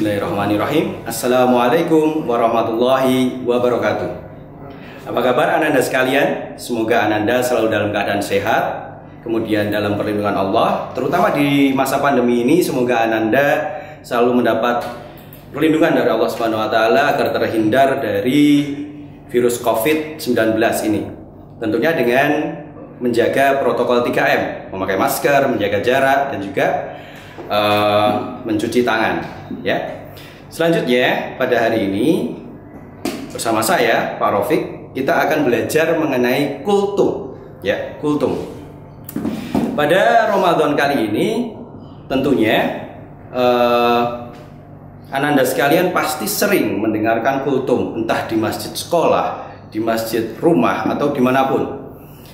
Bismillahirrahmanirrahim. Assalamualaikum warahmatullahi wabarakatuh. Apa kabar Ananda sekalian? Semoga Ananda selalu dalam keadaan sehat, kemudian dalam perlindungan Allah. Terutama di masa pandemi ini, semoga Ananda selalu mendapat perlindungan dari Allah Subhanahu wa Ta'ala agar terhindar dari virus COVID-19 ini. Tentunya dengan menjaga protokol 3M, memakai masker, menjaga jarak, dan juga mencuci tangan. Ya. Selanjutnya pada hari ini bersama saya Pak Rafiq, kita akan belajar mengenai kultum. Ya, kultum. Pada Ramadan kali ini tentunya Ananda sekalian pasti sering mendengarkan kultum, entah di masjid sekolah, di masjid rumah, atau dimanapun.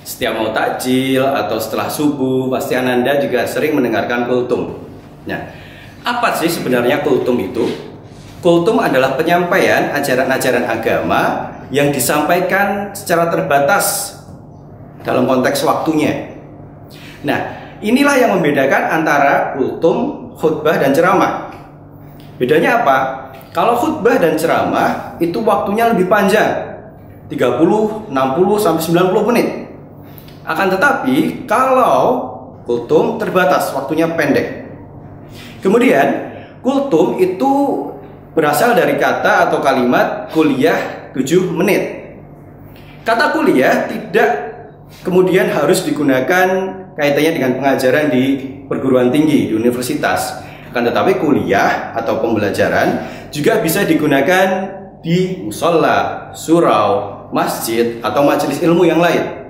Setiap mau takjil atau setelah subuh, pasti Ananda juga sering mendengarkan kultum. Nah, apa sih sebenarnya kultum itu? Kultum adalah penyampaian ajaran-ajaran agama yang disampaikan secara terbatas dalam konteks waktunya. Nah, inilah yang membedakan antara kultum, khutbah, dan ceramah. Bedanya apa? Kalau khutbah dan ceramah itu waktunya lebih panjang, 30, 60, sampai 90 menit. Akan tetapi kalau kultum terbatas, waktunya pendek. Kemudian kultum itu berasal dari kata atau kalimat kuliah 7 menit. Kata kuliah tidak kemudian harus digunakan kaitannya dengan pengajaran di perguruan tinggi, di universitas. Akan tetapi kuliah atau pembelajaran juga bisa digunakan di musola, surau, masjid, atau majelis ilmu yang lain,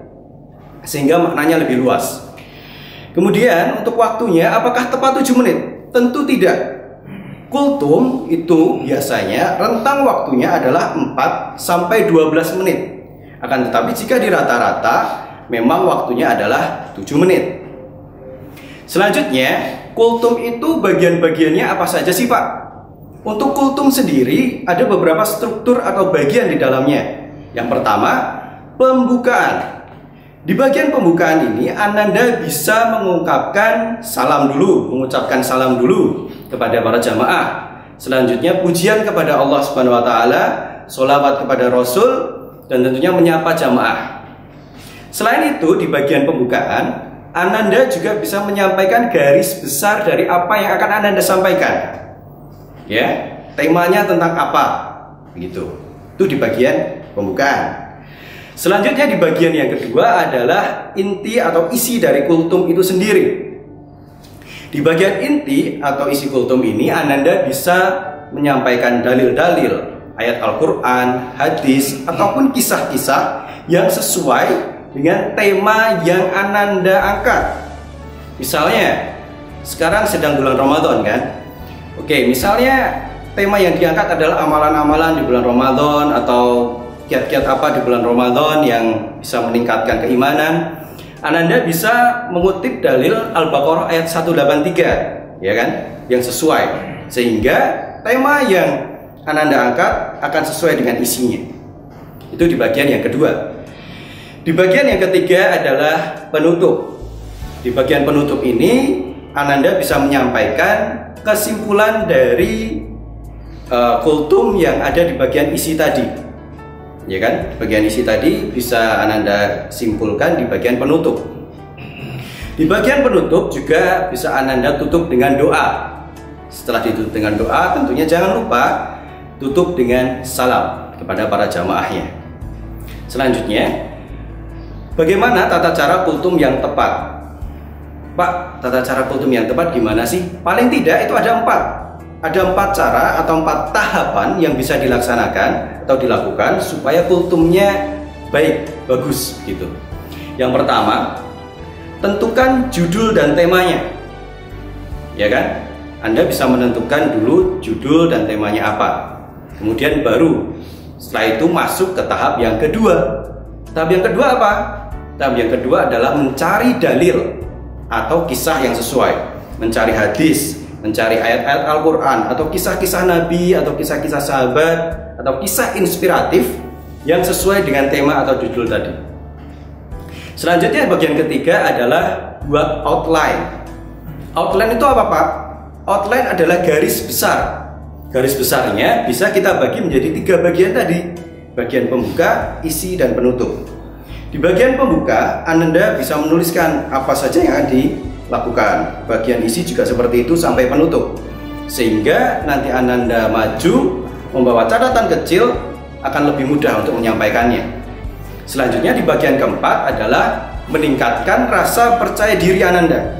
sehingga maknanya lebih luas. Kemudian untuk waktunya apakah tepat 7 menit? Tentu tidak. Kultum itu biasanya rentang waktunya adalah 4 sampai 12 menit. Akan tetapi jika di rata-rata memang waktunya adalah 7 menit. Selanjutnya, kultum itu bagian-bagiannya apa saja sih Pak? Untuk kultum sendiri ada beberapa struktur atau bagian di dalamnya. Yang pertama, pembukaan. Di bagian pembukaan ini Ananda bisa mengucapkan salam dulu kepada para jamaah. Selanjutnya pujian kepada Allah Subhanahu wa Ta'ala, sholawat kepada Rasul, dan tentunya menyapa jamaah. Selain itu, di bagian pembukaan Ananda juga bisa menyampaikan garis besar dari apa yang akan Ananda sampaikan. Ya, temanya tentang apa? Begitu. Itu di bagian pembukaan. Selanjutnya di bagian yang kedua adalah inti atau isi dari kultum itu sendiri. Di bagian inti atau isi kultum ini Ananda bisa menyampaikan dalil-dalil, ayat Al-Quran, hadis, ataupun kisah-kisah yang sesuai dengan tema yang Ananda angkat. Misalnya, sekarang sedang bulan Ramadan kan? Oke, misalnya tema yang diangkat adalah amalan-amalan di bulan Ramadan, atau kiat-kiat apa di bulan Ramadan yang bisa meningkatkan keimanan. Ananda bisa mengutip dalil Al-Baqarah ayat 183, ya kan? Yang sesuai, sehingga tema yang Ananda angkat akan sesuai dengan isinya. Itu di bagian yang kedua. Di bagian yang ketiga adalah penutup. Di bagian penutup ini Ananda bisa menyampaikan kesimpulan dari kultum yang ada di bagian isi tadi. Ya kan, bagian isi tadi bisa Ananda simpulkan di bagian penutup. Di bagian penutup juga bisa Ananda tutup dengan doa. Setelah ditutup dengan doa, tentunya jangan lupa tutup dengan salam kepada para jamaahnya. Selanjutnya, bagaimana tata cara kultum yang tepat? Pak, tata cara kultum yang tepat gimana sih? Paling tidak itu ada 4. Ada 4 cara atau 4 tahapan yang bisa dilaksanakan atau dilakukan supaya kultumnya baik, bagus gitu. Yang pertama, tentukan judul dan temanya. Ya kan? Anda bisa menentukan dulu judul dan temanya apa. Kemudian baru setelah itu masuk ke tahap yang kedua. Tahap yang kedua apa? Tahap yang kedua adalah mencari dalil atau kisah yang sesuai. Mencari hadis, mencari ayat-ayat Al-Quran, atau kisah-kisah Nabi, atau kisah-kisah sahabat, atau kisah inspiratif yang sesuai dengan tema atau judul tadi. Selanjutnya bagian ketiga adalah buat outline. Outline itu apa Pak? Outline adalah garis besar. garis besarnya bisa kita bagi menjadi 3 bagian tadi. Bagian pembuka, isi, dan penutup. Di bagian pembuka, Ananda bisa menuliskan apa saja yang akan dilakukan. Bagian isi juga seperti itu sampai penutup. Sehingga nanti Ananda maju membawa catatan kecil akan lebih mudah untuk menyampaikannya. Selanjutnya di bagian keempat adalah meningkatkan rasa percaya diri Ananda.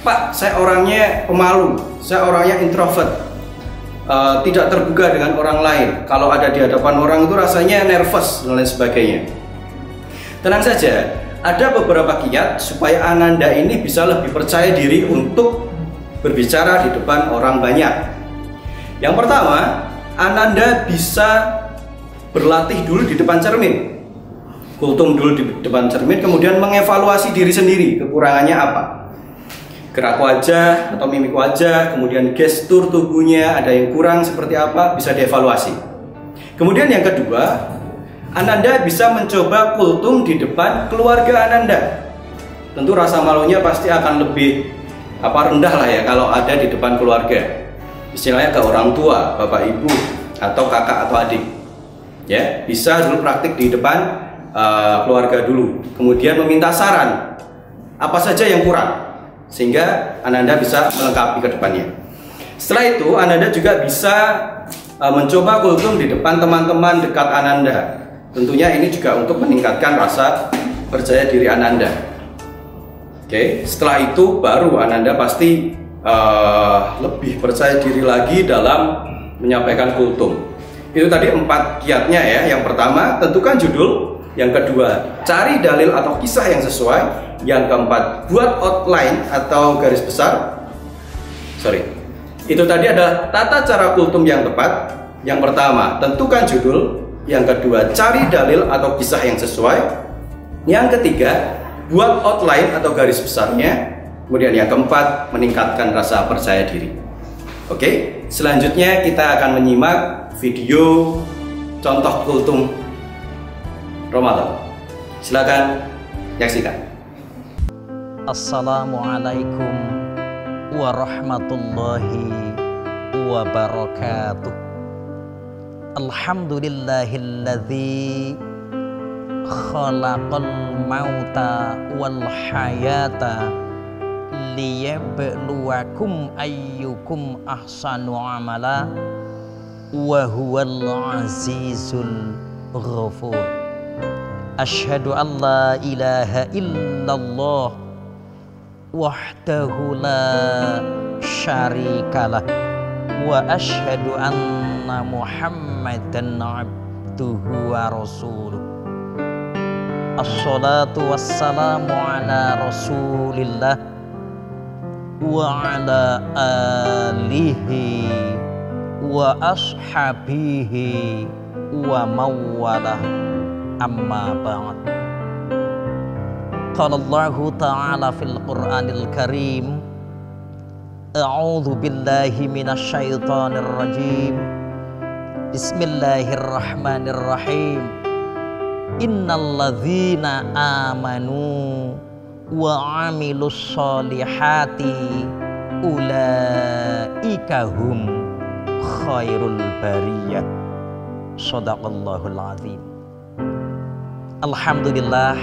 Pak, saya orangnya pemalu, saya orangnya introvert, tidak terbuka dengan orang lain. Kalau ada di hadapan orang itu rasanya nervous dan lain sebagainya. Tenang saja, ada beberapa kiat supaya Ananda ini bisa lebih percaya diri untuk berbicara di depan orang banyak. Yang pertama, Ananda bisa berlatih dulu di depan cermin. Kultum dulu di depan cermin, kemudian mengevaluasi diri sendiri, kekurangannya apa. Gerak wajah atau mimik wajah, kemudian gestur tubuhnya ada yang kurang seperti apa, bisa dievaluasi. Kemudian yang kedua, Ananda bisa mencoba kultum di depan keluarga Ananda. Tentu rasa malunya pasti akan lebih rendah lah ya kalau ada di depan keluarga. Istilahnya ke orang tua, bapak ibu, atau kakak atau adik. Ya, bisa dulu praktik di depan keluarga dulu. Kemudian meminta saran apa saja yang kurang, sehingga Ananda bisa melengkapi ke depannya. Setelah itu, Ananda juga bisa mencoba kultum di depan teman-teman dekat Ananda. Tentunya ini juga untuk meningkatkan rasa percaya diri Ananda. Oke, setelah itu baru Ananda pasti lebih percaya diri lagi dalam menyampaikan kultum. Itu tadi 4 kiatnya ya. Yang pertama, tentukan judul. Yang kedua, cari dalil atau kisah yang sesuai. Yang keempat, buat outline atau garis besar. Itu tadi adalah tata cara kultum yang tepat. Yang pertama, tentukan judul. Yang kedua, cari dalil atau kisah yang sesuai. Yang ketiga, buat outline atau garis besarnya. Kemudian yang keempat, meningkatkan rasa percaya diri. Oke, selanjutnya kita akan menyimak video contoh kultum Ramadan. Silakan nyaksikan. Assalamualaikum warahmatullahi wabarakatuh. Alhamdulillahilladzi khalaqal mauta wal hayata liyabluwakum ayyukum ahsanu amala wa huwal azizul ghafur. Asyhadu an la ilaha illallah wahdahu la syarikalah wa asyhadu anna Muhammadan abduhu wa rasuluh. Assalatu wassalamu ala rasulillah wa ala alihi wa ashabihi wa mawalah, amma ba'd. Qala Allahu ta'ala fil Qur'anil Karim, a'udzu billahi minasy syaithanir rajim. Bismillahirrahmanirrahim. Innal ladzina amanu wa 'amilus sholihati ulaika hum khairul bariyah. Shadaqallahul azim. Alhamdulillah,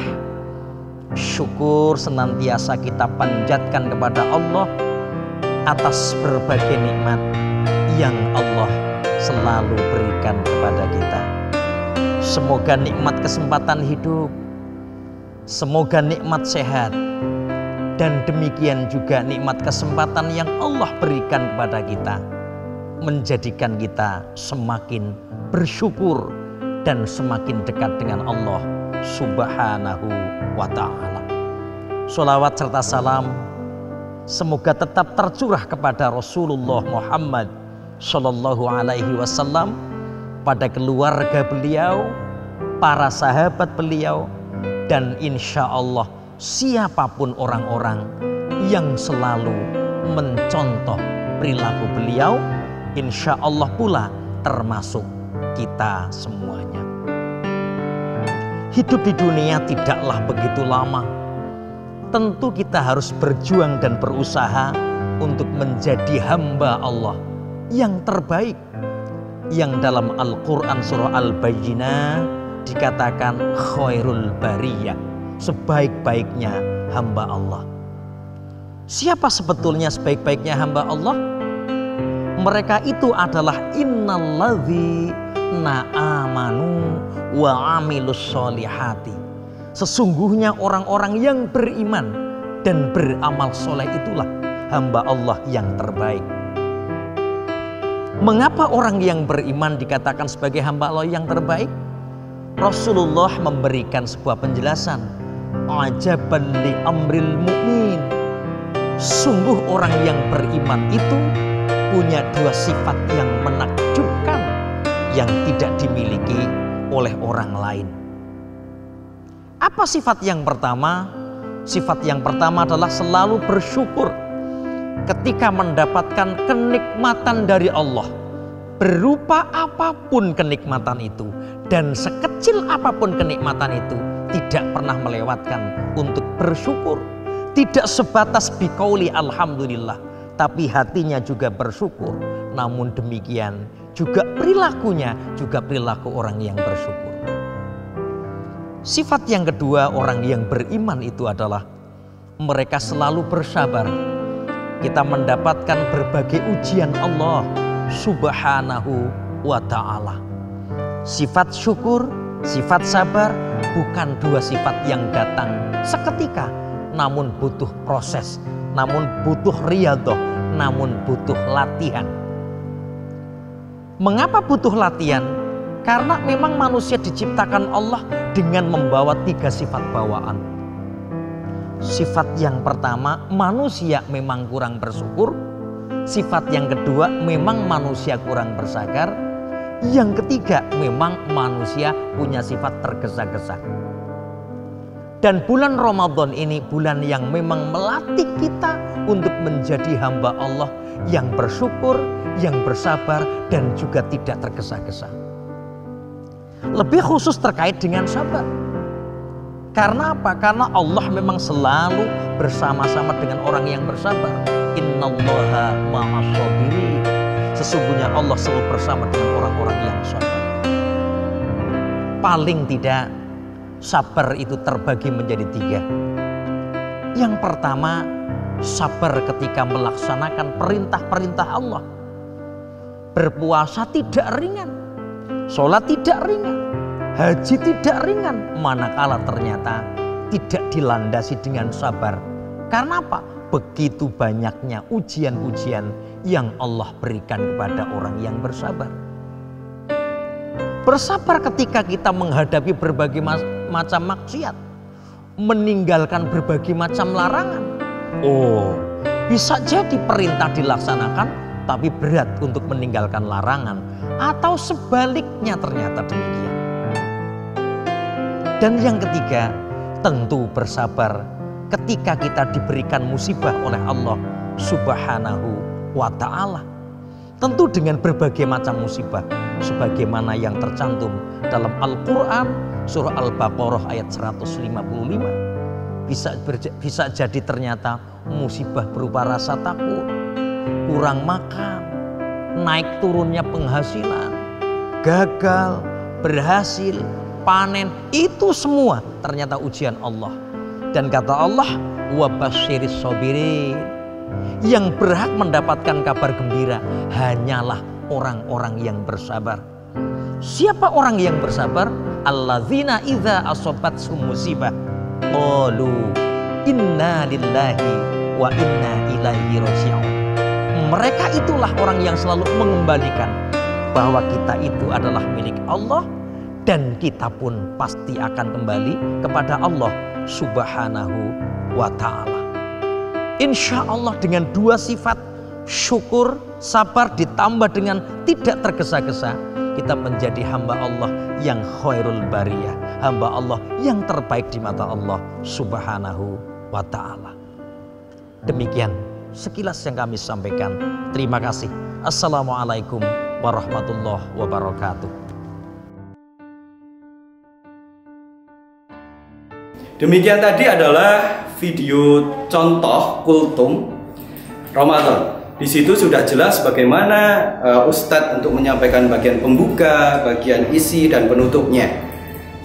syukur senantiasa kita panjatkan kepada Allah atas berbagai nikmat yang Allah selalu berikan kepada kita. Semoga nikmat kesempatan hidup, semoga nikmat sehat, dan demikian juga nikmat kesempatan yang Allah berikan kepada kita menjadikan kita semakin bersyukur dan semakin dekat dengan Allah Subhanahu wa ta'ala. Sholawat serta salam semoga tetap tercurah kepada Rasulullah Muhammad Sallallahu Alaihi Wasallam, pada keluarga beliau, para sahabat beliau, dan insya Allah siapapun orang-orang yang selalu mencontoh perilaku beliau, insya Allah pula termasuk kita semuanya. Hidup di dunia tidaklah begitu lama. Tentu kita harus berjuang dan berusaha untuk menjadi hamba Allah yang terbaik, yang dalam Al-Quran surah Al-Bayyinah dikatakan khairul bariyah, sebaik-baiknya hamba Allah. Siapa sebetulnya sebaik-baiknya hamba Allah? Mereka itu adalah innalladzina amanu wa amilus solihati. Sesungguhnya orang-orang yang beriman dan beramal soleh itulah hamba Allah yang terbaik. Mengapa orang yang beriman dikatakan sebagai hamba Allah yang terbaik? Rasulullah memberikan sebuah penjelasan. Ajaban li amril mu'min. Sungguh orang yang beriman itu punya dua sifat yang menakjubkan yang tidak dimiliki oleh orang lain. Apa sifat yang pertama? Sifat yang pertama adalah selalu bersyukur ketika mendapatkan kenikmatan dari Allah, berupa apapun kenikmatan itu, dan sekecil apapun kenikmatan itu, tidak pernah melewatkan untuk bersyukur. Tidak sebatas biqauli alhamdulillah, tapi hatinya juga bersyukur. Namun demikian juga perilakunya juga perilaku orang yang bersyukur. Sifat yang kedua orang yang beriman itu adalah mereka selalu bersabar. Kita mendapatkan berbagai ujian Allah subhanahu wa ta'ala. Sifat syukur, sifat sabar bukan dua sifat yang datang seketika, namun butuh proses, namun butuh riyadhah, namun butuh latihan. Mengapa butuh latihan? Karena memang manusia diciptakan Allah dengan membawa tiga sifat bawaan. Sifat yang pertama, manusia memang kurang bersyukur. Sifat yang kedua, memang manusia kurang bersabar. Yang ketiga, memang manusia punya sifat tergesa-gesa. Dan bulan Ramadan ini bulan yang memang melatih kita untuk menjadi hamba Allah yang bersyukur, yang bersabar, dan juga tidak tergesa-gesa. Lebih khusus terkait dengan sabar. Karena apa? Karena Allah memang selalu bersama-sama dengan orang yang bersabar. Innallaha ma'as-sabirin. Sesungguhnya Allah selalu bersama dengan orang-orang yang sabar. Paling tidak, sabar itu terbagi menjadi tiga. Yang pertama, sabar ketika melaksanakan perintah-perintah Allah. Berpuasa tidak ringan, sholat tidak ringan, haji tidak ringan, manakala ternyata tidak dilandasi dengan sabar. Karena apa? Begitu banyaknya ujian-ujian yang Allah berikan kepada orang yang bersabar. Bersabar ketika kita menghadapi berbagai macam maksiat, meninggalkan berbagai macam larangan. Oh, bisa jadi perintah dilaksanakan, tapi berat untuk meninggalkan larangan, atau sebaliknya ternyata demikian. Dan yang ketiga, tentu bersabar ketika kita diberikan musibah oleh Allah subhanahu wa ta'ala. Tentu dengan berbagai macam musibah, sebagaimana yang tercantum dalam Al-Quran surah Al-Baqarah ayat 155. Bisa jadi ternyata musibah berupa rasa takut, kurang makan, naik turunnya penghasilan, gagal, berhasil, panen, itu semua ternyata ujian Allah. Dan kata Allah, wa basyiris sabirin, yang berhak mendapatkan kabar gembira hanyalah orang-orang yang bersabar. Siapa orang yang bersabar? Alladzina idza asabathum musibah qalu inna lillahi wa inna ilaihi raji'un. Mereka itulah orang yang selalu mengembalikan bahwa kita itu adalah milik Allah dan kita pun pasti akan kembali kepada Allah subhanahu wa ta'ala. Insya Allah dengan dua sifat syukur, sabar ditambah dengan tidak tergesa-gesa, kita menjadi hamba Allah yang khairul bariyah, hamba Allah yang terbaik di mata Allah subhanahu wa ta'ala. Demikian sekilas yang kami sampaikan. Terima kasih. Assalamualaikum warahmatullahi wabarakatuh. Demikian tadi adalah video contoh kultum Ramadan Di situ sudah jelas bagaimana Ustadz untuk menyampaikan bagian pembuka, bagian isi dan penutupnya.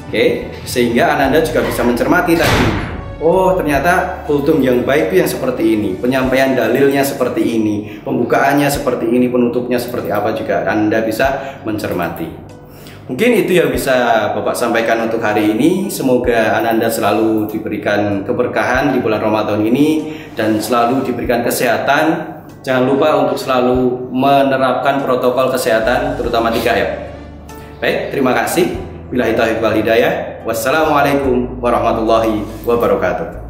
Oke, sehingga Ananda juga bisa mencermati tadi. Oh, ternyata kultum yang baik itu yang seperti ini, penyampaian dalilnya seperti ini, pembukaannya seperti ini, penutupnya seperti apa juga Anda bisa mencermati. Mungkin itu yang bisa Bapak sampaikan untuk hari ini. Semoga Ananda selalu diberikan keberkahan di bulan Ramadan ini dan selalu diberikan kesehatan. Jangan lupa untuk selalu menerapkan protokol kesehatan, terutama 3M. Baik, terima kasih. Billahi taufiq wal hidayah. Wassalamualaikum warahmatullahi wabarakatuh.